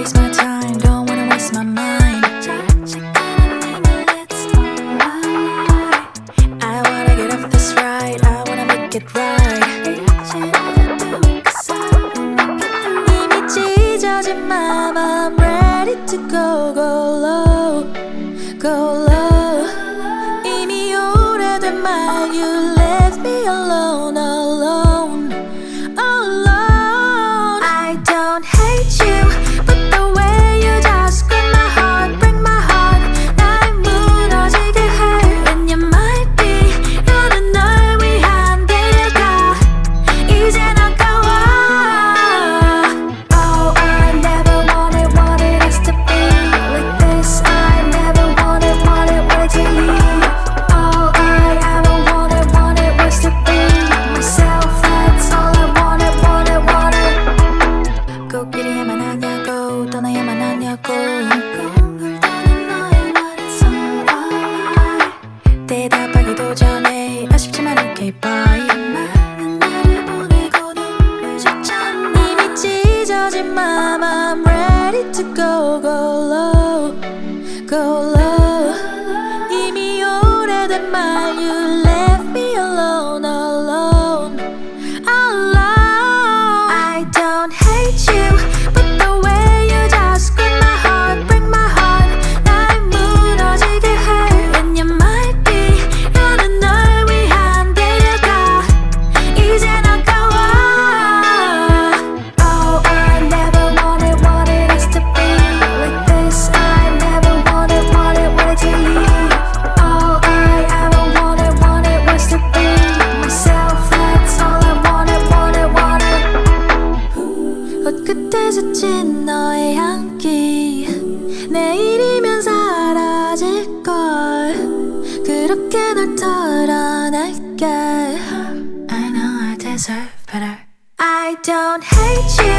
waste my time, don't wanna waste my mind. I wanna get off this ride, I wanna make it right. 이미 찢어진 맘, I'm ready to go low, go low. 이미 오래된 말, you left me alone, alone, alone. I don't hate you, but the way you just grip my heart, break my heart. 날 무너지게 해. And you might be 너는 널 위한 데려가. 이젠 아까워. Oh, I never wanted us to be like this. I never wanted to leave. All I ever wanted was to be myself. That's all I wanted. 코끼리야만 하냐고, 떠나야만 하냐고. 대답하기도 전에 아쉽지만 okay bye. 많은 날을 보내고 눈물 젖잖아. 이미 찢어진 맘, I'm ready to go low, go low. 이미 오래된 말, you left me alone, alone, alone. I don't hate you, but the way you just grip my heart, break my heart. 날 무너지게 해. And you might be 너는 널 위한 데려가. 이젠 아까워. Oh, I never wanted us to be like this. I never wanted to leave. All I ever wanted was to be myself. That's all I wanted. 옷끝에 스친 너의 향기, 내일이면 사라질걸. 그렇게 널 털어낼게. I know I deserve better. I don't hate you,